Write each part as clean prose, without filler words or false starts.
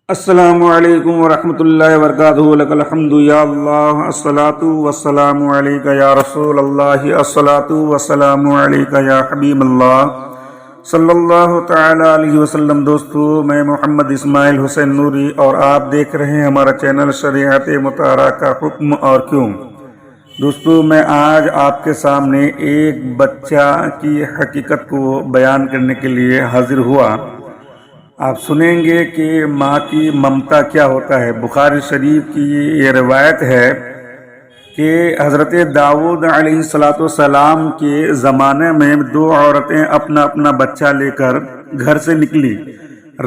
السلام علیکم ورحمۃ اللہ وبرکاتہ لک الحمد یا اللہ الصلاۃ والسلام علیک یا رسول اللہ الصلاۃ والسلام علیک یا حبیب اللہ صلی اللہ تعالی علیہ وسلم۔ دوستو، میں محمد اسماعیل حسین نوری اور آپ دیکھ رہے ہیں ہمارا چینل شریعت مطہرہ کا حکم اور کیوں۔ دوستو، میں آج آپ کے سامنے ایک بچہ کی حقیقت کو بیان کرنے کے لیے حاضر ہوا۔ آپ سنیں گے کہ ماں کی ممتا کیا ہوتا ہے۔ بخاری شریف کی یہ روایت ہے کہ حضرت داؤد علیہ السلام کے زمانے میں دو عورتیں اپنا اپنا بچہ لے کر گھر سے نکلی۔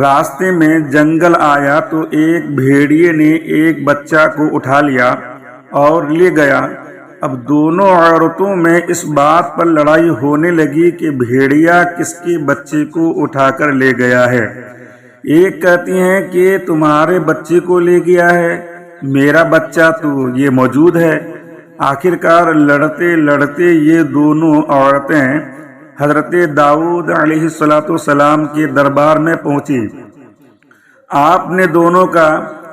راستے میں جنگل آیا تو ایک بھیڑیے نے ایک بچہ کو اٹھا لیا اور لے گیا۔ اب دونوں عورتوں میں اس بات پر لڑائی ہونے لگی کہ بھیڑیا کس کے بچے کو اٹھا کر لے گیا ہے۔ ایک کہتی ہیں کہ تمہارے بچے کو لے گیا ہے، میرا بچہ تو یہ موجود ہے۔ آخرکار لڑتے لڑتے یہ دونوں عورتیں حضرت داؤد علیہ السلام کے دربار میں پہنچی۔ آپ نے دونوں کا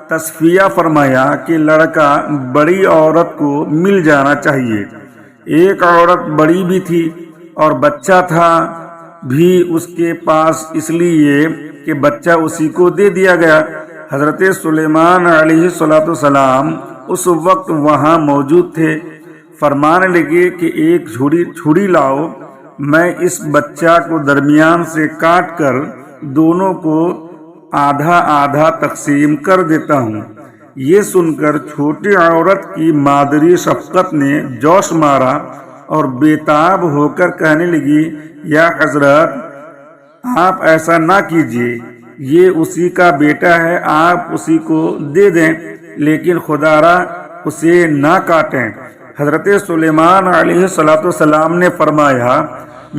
تصفیہ فرمایا کہ لڑکا بڑی عورت کو مل جانا چاہیے۔ ایک عورت بڑی بھی تھی اور بچہ تھا بھی اس کے پاس، اس لیے کہ بچہ اسی کو دے دیا گیا۔ حضرت سلیمان علیہ السلام اس وقت وہاں موجود تھے۔ فرمانے لگے کہ ایک چھری لاؤ، میں اس بچہ کو درمیان سے کاٹ کر دونوں کو آدھا آدھا تقسیم کر دیتا ہوں۔ یہ سن کر چھوٹی عورت کی مادری شفقت نے جوش مارا اور بےتاب ہو کر کہنے لگی، یا حضرت، آپ ایسا نہ کیجیے، یہ اسی کا بیٹا ہے، آپ اسی کو دے دیں، لیکن خدارا اسے نہ کاٹیں۔ حضرت سلیمان علیہ السلام نے فرمایا،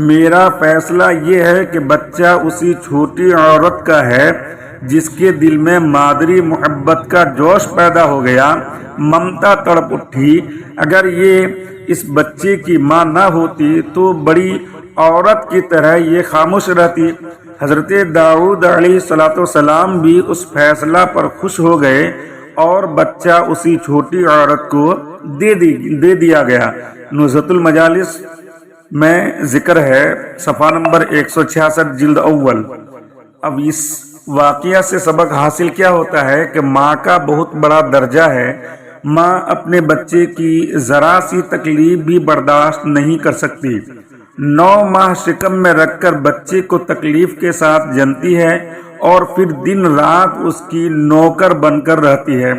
میرا فیصلہ یہ ہے کہ بچہ اسی چھوٹی عورت کا ہے جس کے دل میں مادری محبت کا جوش پیدا ہو گیا، ممتا تڑپ اٹھی۔ اگر یہ اس بچے کی ماں نہ ہوتی تو بڑی عورت کی طرح یہ خاموش رہتی۔ حضرت داؤد علیہ السلام بھی اس فیصلہ پر خوش ہو گئے اور بچہ اسی چھوٹی عورت کو دے دیا گیا۔ نزہۃ المجالس میں ذکر ہے، صفحہ نمبر 166 جلد اول۔ اب اس واقعہ سے سبق حاصل کیا ہوتا ہے کہ ماں کا بہت بڑا درجہ ہے۔ ماں اپنے بچے کی ذرا سی تکلیف بھی برداشت نہیں کر سکتی۔ 9 ماہ شکم میں رکھ کر بچے کو تکلیف کے ساتھ جنتی ہے اور پھر دن رات اس کی نوکر بن کر رہتی ہے۔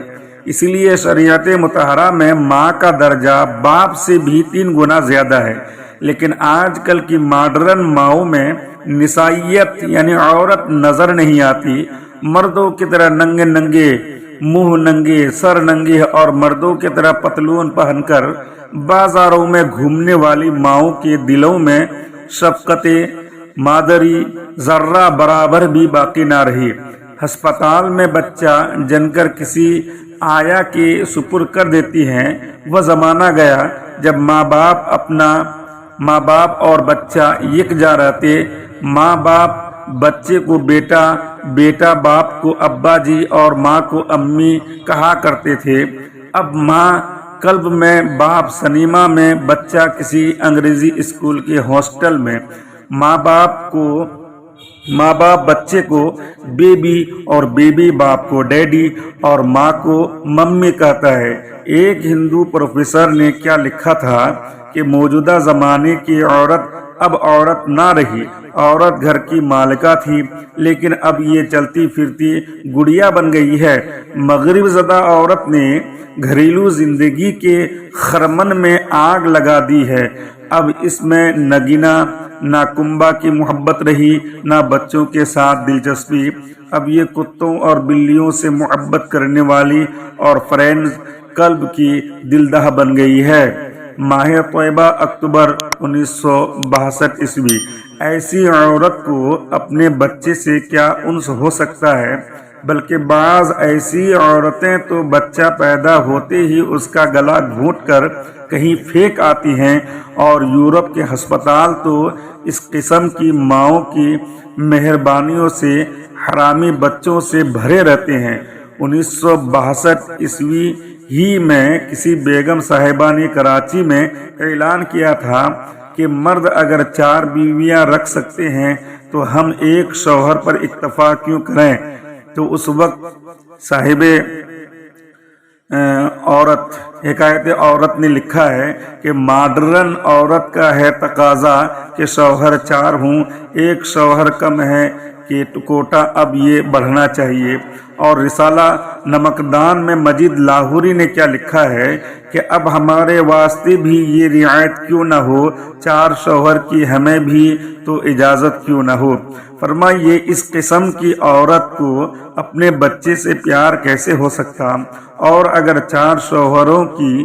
اس لیے شریعت مطہرہ میں ماں کا درجہ باپ سے بھی 3 گنا زیادہ ہے۔ لیکن آج کل کی ماڈرن ماؤں میں نسائیت یعنی عورت نظر نہیں آتی۔ مردوں کی طرح ننگے ننگے، منہ ننگے، سر ننگے اور مردوں کی طرح پتلون پہن کر بازاروں میں گھومنے والی ماؤں کے دلوں میں شفقت مادری ذرہ برابر بھی باقی نہ رہی۔ ہسپتال میں بچہ جن کر کسی آیا کے سپرد کر دیتی ہیں۔ وہ زمانہ گیا جب ماں باپ اور بچہ یکجا رہتے۔ ماں باپ بچے کو بیٹا، بیٹا باپ کو ابا جی اور ماں کو امی کہا کرتے تھے۔ اب ماں قلب میں، باپ سنیما میں، بچہ کسی انگریزی اسکول کے ہاسٹل میں۔ ماں باپ بچے کو بیبی اور بیبی باپ کو ڈیڈی اور ماں کو ممی کہتا ہے۔ ایک ہندو پروفیسر نے کیا لکھا تھا کہ موجودہ زمانے کی عورت اب عورت نہ رہی، عورت گھر کی مالکہ تھی، لیکن اب یہ چلتی پھرتی گڑیا بن گئی ہے۔ مغرب زدہ عورت نے گھریلو زندگی کے خرمن میں آگ لگا دی ہے۔ اب اس میں نہ گنا نہ کنبا کی محبت رہی، نہ بچوں کے ساتھ دلچسپی۔ اب یہ کتوں اور بلیوں سے محبت کرنے والی اور فرینڈز قلب کی دلدہ بن گئی ہے۔ ماہ طیبہ اکتوبر 1962 عیسوی۔ ایسی عورت کو اپنے بچے سے کیا انس ہو سکتا ہے؟ بلکہ بعض ایسی عورتیں تو بچہ پیدا ہوتے ہی اس کا گلا گھونٹ کر کہیں پھینک آتی ہیں، اور یورپ کے ہسپتال تو اس قسم کی ماؤں کی مہربانیوں سے حرامی بچوں سے بھرے رہتے ہیں۔ 1962 عیسوی ہی میں کسی بیگم صاحبہ نے کراچی میں اعلان کیا تھا کہ مرد اگر 4 بیویاں رکھ سکتے ہیں تو ہم ایک شوہر پر اکتفا کیوں کریں؟ تو اس وقت صاحب حکایت عورت نے لکھا ہے کہ ماڈرن عورت کا ہے تقاضا کہ شوہر 4 ہوں، ایک شوہر کم ہے کہ کوٹا اب یہ بڑھنا چاہیے۔ اور رسالہ نمکدان میں مجید لاہوری نے کیا لکھا ہے کہ اب ہمارے واسطے بھی یہ رعایت کیوں نہ ہو، 4 شوہر کی ہمیں بھی تو اجازت کیوں نہ ہو۔ فرمائیے اس قسم کی عورت کو اپنے بچے سے پیار کیسے ہو سکتا؟ اور اگر 4 شوہروں کی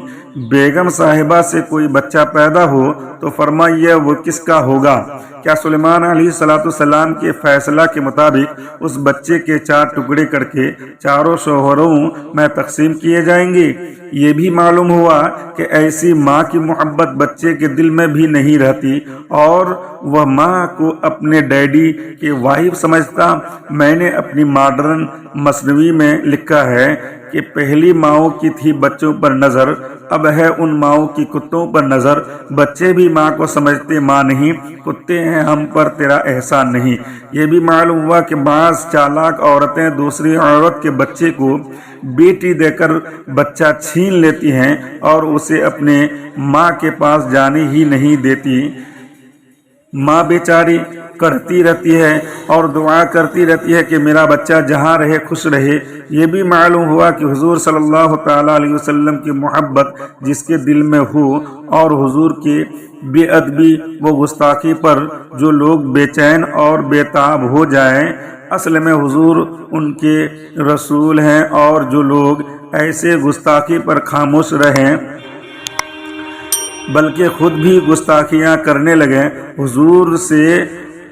بیگم صاحبہ سے کوئی بچہ پیدا ہو تو فرمائیے وہ کس کا ہوگا؟ کیا سلیمان علیہ السلام کے فیصلہ کے مطابق اس بچے کے 4 ٹکڑے کر کے 4 شوہروں میں تقسیم کیے جائیں گے؟ یہ بھی معلوم ہوا کہ ایسی ماں کی محبت بچے کے دل میں بھی نہیں رہتی اور وہ ماں کو اپنے ڈیڈی کی وائف سمجھتا۔ میں نے اپنی ماڈرن مصنوعی میں لکھا ہے کہ پہلی ماؤں کی تھی بچوں پر نظر، اب ہے ان ماؤں کی کتوں پر نظر۔ بچے بھی ماں کو سمجھتے ماں نہیں، کتے ہیں ہم پر تیرا احسان نہیں۔ یہ بھی معلوم ہوا کہ بعض چالاک عورتیں دوسری عورت کے بچے کو بیٹی دے کر بچہ چھین لیتی ہیں اور اسے اپنے ماں کے پاس جانے ہی نہیں دیتی۔ ماں بیچاری کرتی رہتی ہے اور دعا کرتی رہتی ہے کہ میرا بچہ جہاں رہے خوش رہے۔ یہ بھی معلوم ہوا کہ حضور صلی اللہ تعالی علیہ وسلم کی محبت جس کے دل میں ہو اور حضور کی بے ادبی و گستاخی پر جو لوگ بے چین اور بے تاب ہو جائیں، اصل میں حضور ان کے رسول ہیں، اور جو لوگ ایسے گستاخی پر خاموش رہیں بلکہ خود بھی گستاخیاں کرنے لگیں، حضور سے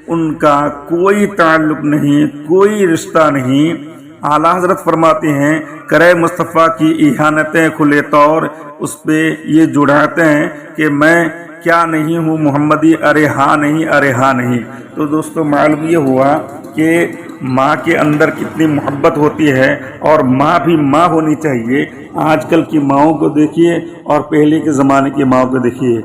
ان کا کوئی تعلق نہیں، کوئی رشتہ نہیں۔ اعلیٰ حضرت فرماتے ہیں کرے مصطفیٰ کی اہانتیں کھلے طور اس پہ یہ جڑاتے ہیں کہ میں کیا نہیں ہوں محمدی، ارے ہاں نہیں، ارے ہاں نہیں۔ تو دوستو معلوم یہ ہوا کہ ماں کے اندر کتنی محبت ہوتی ہے، اور ماں بھی ماں ہونی چاہیے۔ آج کل کی ماؤں کو دیکھیے اور پہلے کے زمانے کی ماؤں کو دیکھیے۔